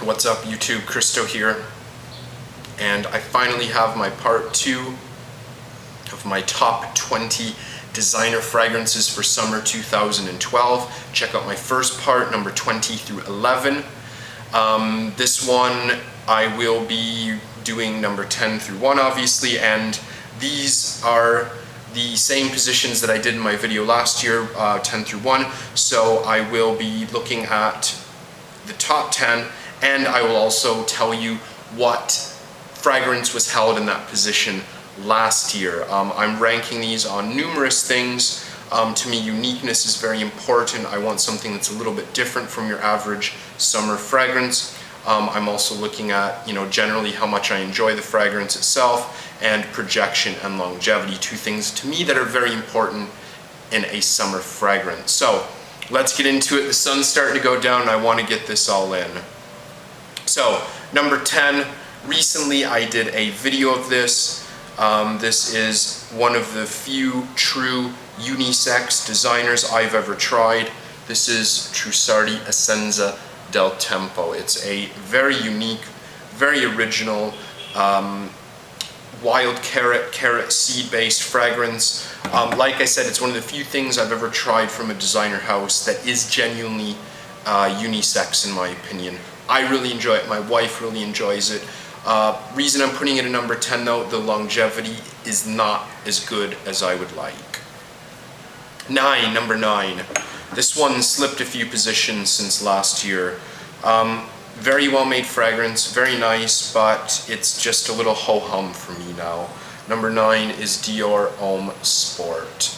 What's up YouTube, Kristo here, and I finally have my part 2 of my top 20 designer fragrances for summer 2012. Check out my first part, number 20 through 11. This one I will be doing number 10 through 1 obviously, and these are the same positions that I did in my video last year, 10 through 1, so I will be looking at the top 10, and I will also tell you what fragrance was held in that position last year. I'm ranking these on numerous things. To me, uniqueness is very important. I want something that's a little bit different from your average summer fragrance. I'm also looking at, generally how much I enjoy the fragrance itself, and projection and longevity, two things to me that are very important in a summer fragrance. So let's get into it. The sun's starting to go down and I want to get this all in. So number 10, recently I did a video of this. This is one of the few true unisex designers I've ever tried. This is Trussardi Essenza del Tempo. It's a very unique, very original, wild carrot seed-based fragrance. Like I said, it's one of the few things I've ever tried from a designer house that is genuinely unisex in my opinion. I really enjoy it. My wife really enjoys it. Reason I'm putting it at number 10 though, the longevity is not as good as I would like. Number 9. This one slipped a few positions since last year. Very well made fragrance, very nice, but it's just a little ho-hum for me now. Number 9 is Dior Homme Sport.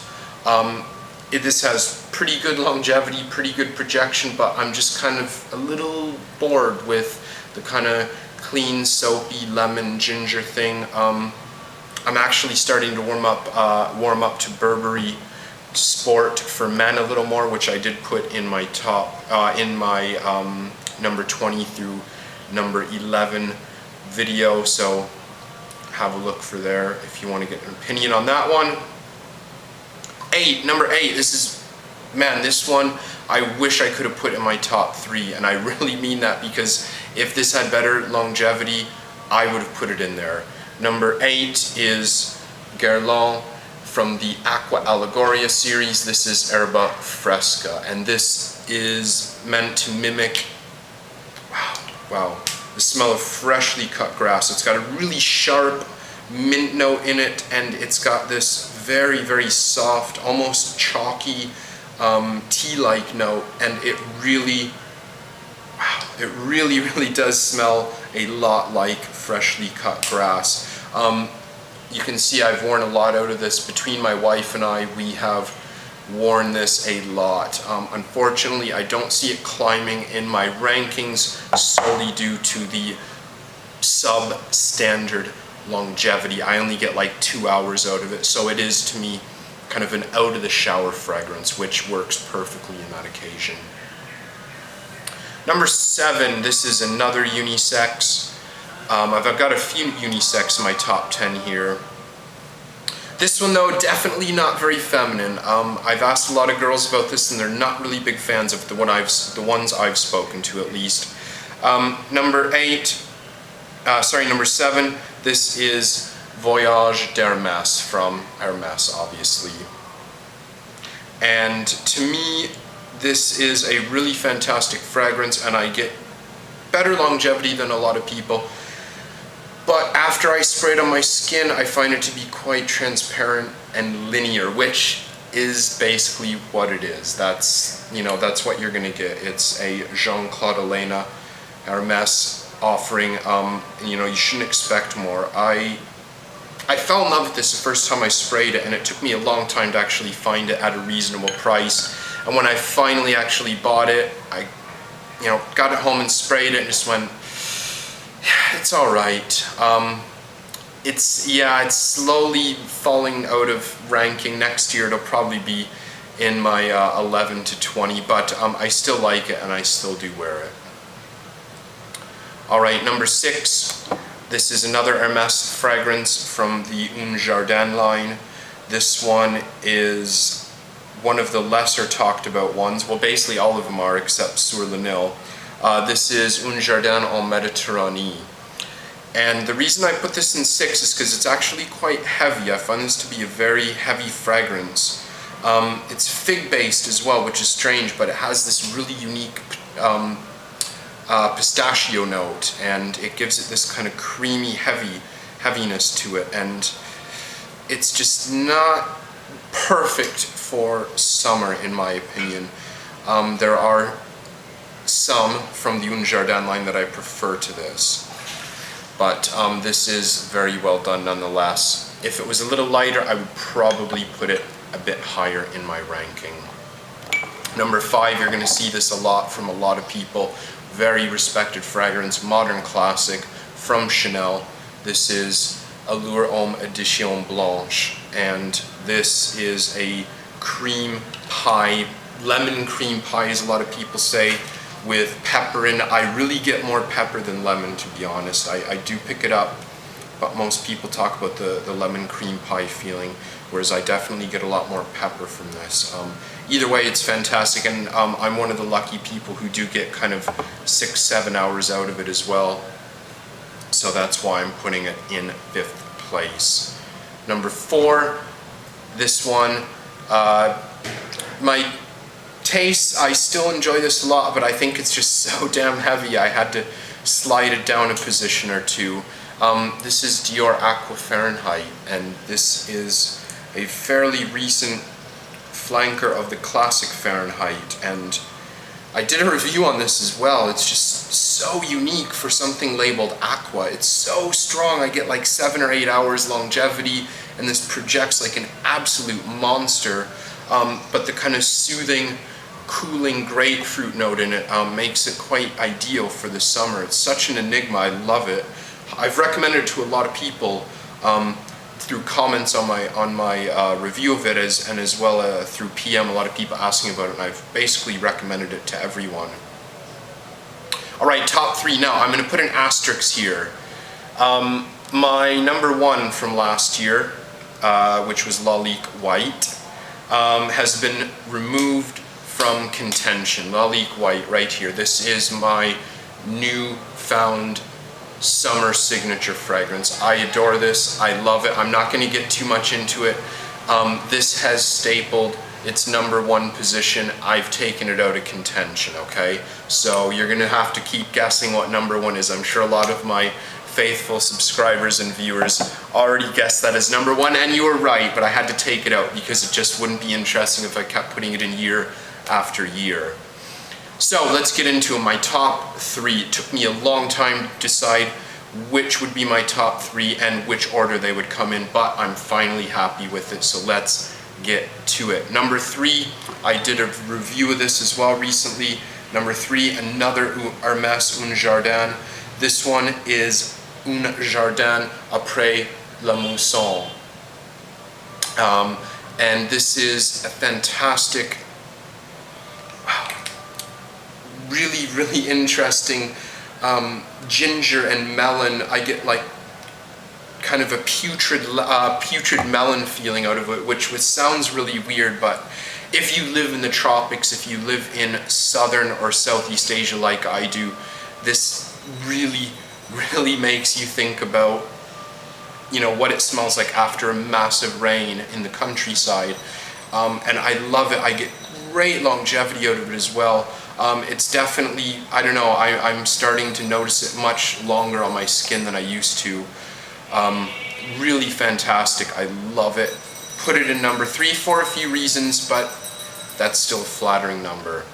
This has pretty good longevity, pretty good projection, but I'm just kind of a little bored with the kind of clean, soapy, lemon, ginger thing. I'm actually starting to warm up to Burberry Sport for men a little more, which I did put in my top, number 20 through number 11 video, so have a look for there if you want to get an opinion on that one. Number 8, this one I wish I could have put in my top 3, and I really mean that, because if this had better longevity, I would have put it in there. Number 8 is Guerlain from the Acqua Allegoria series. This is Erba Fresca, and this is meant to mimic, wow, the smell of freshly cut grass. It's got a really sharp mint note in it, and it's got this very, very soft, almost chalky, tea-like note, and it really does smell a lot like freshly cut grass. You can see I've worn a lot out of this. Between my wife and I, we have worn this a lot. Unfortunately, I don't see it climbing in my rankings solely due to the substandard longevity. I only get like 2 hours out of it, so it is to me kind of an out-of-the-shower fragrance, which works perfectly in that occasion. Number 7, this is another unisex. I've got a few unisex in my top 10 here. This one though, definitely not very feminine. I've asked a lot of girls about this and they're not really big fans of the ones I've spoken to at least. Number 7, this is Voyage d'Hermès from Hermès, obviously. And to me, this is a really fantastic fragrance, and I get better longevity than a lot of people. But after I spray it on my skin, I find it to be quite transparent and linear, which is basically what it is. That's what you're gonna get. It's a Jean-Claude Elena Hermès offering. You shouldn't expect more. I fell in love with this the first time I sprayed it, and it took me a long time to actually find it at a reasonable price. And when I finally actually bought it, I got it home and sprayed it and just went, yeah, it's alright. It's slowly falling out of ranking. Next year it'll probably be in my 11 to 20, but I still like it and I still do wear it. Alright, number 6. This is another Hermès fragrance from the Un Jardin line. This one is one of the lesser talked about ones. Well, basically all of them are except Sur le Nil. This is Un Jardin en Méditerranée. And the reason I put this in 6 is because it's actually quite heavy. I find this to be a very heavy fragrance. It's fig-based as well, which is strange, but it has this really unique pistachio note, and it gives it this kind of creamy heaviness to it, and it's just not perfect for summer in my opinion. There are some from the Un Jardin line that I prefer to this, but this is very well done nonetheless. If it was a little lighter, I would probably put it a bit higher in my ranking. Number 5, you're going to see this a lot from a lot of people. Very respected fragrance, modern classic from Chanel. This is Allure Homme Edition Blanche, and this is a cream pie, lemon cream pie as a lot of people say, with pepper in it. I really get more pepper than lemon, to be honest. I do pick it up, but most people talk about the lemon cream pie feeling, whereas I definitely get a lot more pepper from this. Either way, it's fantastic, and I'm one of the lucky people who do get kind of 6-7 hours out of it as well. So that's why I'm putting it in 5th place. Number 4, this one, my taste, I still enjoy this a lot, but I think it's just so damn heavy I had to slide it down a position or two. This is Dior Aqua Fahrenheit, and this is a fairly recent flanker of the classic Fahrenheit, and I did a review on this as well. It's just so unique for something labeled Aqua. It's so strong. I get like 7 or 8 hours longevity, and this projects like an absolute monster, but the kind of soothing, cooling grapefruit note in it makes it quite ideal for the summer. It's such an enigma. I love it. I've recommended it to a lot of people through comments on my review of it, and as well through PM, a lot of people asking about it, and I've basically recommended it to everyone. Alright, top 3 now. I'm going to put an asterisk here. My number 1 from last year, which was Lalique White, has been removed from contention. Lalique White right here. This is my new-found summer signature fragrance. I adore this. I love it. I'm not going to get too much into it. This has stapled its number 1 position. I've taken it out of contention, okay? So you're going to have to keep guessing what number 1 is. I'm sure a lot of my faithful subscribers and viewers already guessed that as number 1, and you were right, but I had to take it out because it just wouldn't be interesting if I kept putting it in year after year. So let's get into my top 3. It took me a long time to decide which would be my top 3 and which order they would come in, but I'm finally happy with it, so let's get to it. Number 3, I did a review of this as well recently. Number 3, another Hermès Un Jardin. This one is Un Jardin Après la Mousson. And this is a fantastic, really interesting ginger and melon. I get like kind of a putrid melon feeling out of it, which sounds really weird, but if you live in the tropics, if you live in southern or Southeast Asia like I do, this really makes you think about, you know, what it smells like after a massive rain in the countryside. And I love it. I get great longevity out of it as well. It's definitely, I don't know, I'm starting to notice it much longer on my skin than I used to. Really fantastic. I love it. Put it in number 3 for a few reasons, but that's still a flattering number.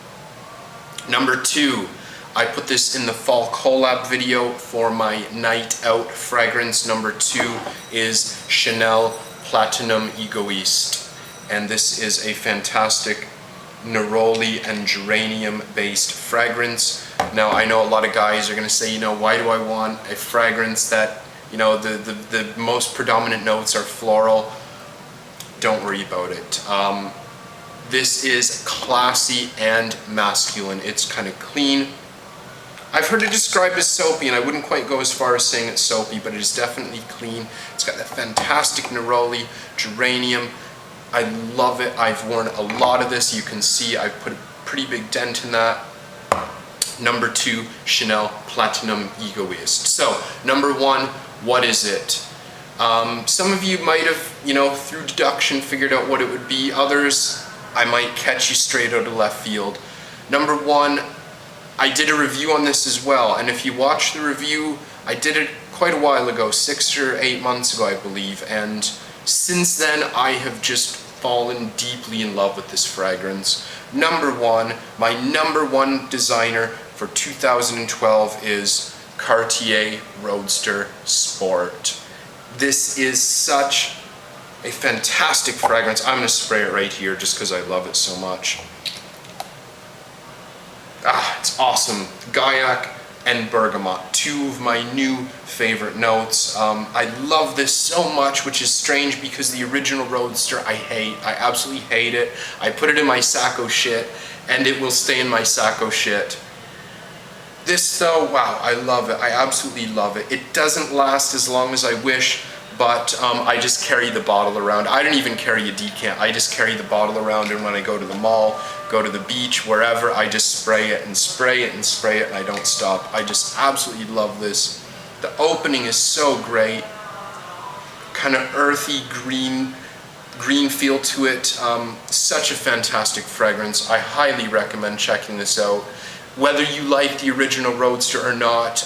Number 2, I put this in the fall collab video for my night out fragrance. Number 2 is Chanel Platinum Egoiste, and this is a fantastic neroli and geranium based fragrance. Now I know a lot of guys are going to say, you know, why do I want a fragrance that, you know, the most predominant notes are floral? Don't worry about it. This is classy and masculine. It's kind of clean. I've heard it described as soapy, and I wouldn't quite go as far as saying it's soapy, but it is definitely clean. It's got that fantastic neroli, geranium. I love it. I've worn a lot of this. You can see I put a pretty big dent in that. Number 2, Chanel Platinum Egoist. So, number 1, what is it? Some of you might have, through deduction figured out what it would be. Others, I might catch you straight out of left field. Number 1, I did a review on this as well, and if you watch the review, I did it quite a while ago, 6 or 8 months ago, I believe, and since then I have just fallen deeply in love with this fragrance. Number 1, my number 1 designer for 2012 is Cartier Roadster Sport. This is such a fantastic fragrance. I'm going to spray it right here just because I love it so much. It's awesome. Gaiac and bergamot, 2 of my new favorite notes. I love this so much, which is strange because the original Roadster I hate. I absolutely hate it. I put it in my Sacco shit, and it will stay in my Sacco shit. This though, wow, I love it. I absolutely love it. It doesn't last as long as I wish, but I just carry the bottle around. I don't even carry a decant. I just carry the bottle around, and when I go to the mall, go to the beach, wherever, I just spray it and spray it and spray it, and I don't stop. I just absolutely love this. The opening is so great. Kind of earthy green feel to it. Such a fantastic fragrance. I highly recommend checking this out. Whether you like the original Roadster or not,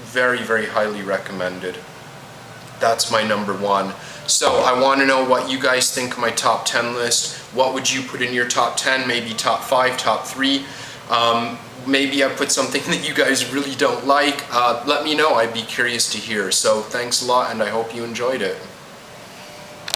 very, very highly recommended. That's my number 1. So I want to know what you guys think of my top 10 list. What would you put in your top 10? Maybe top 5, top 3. Maybe I put something that you guys really don't like. Let me know. I'd be curious to hear. So thanks a lot, and I hope you enjoyed it.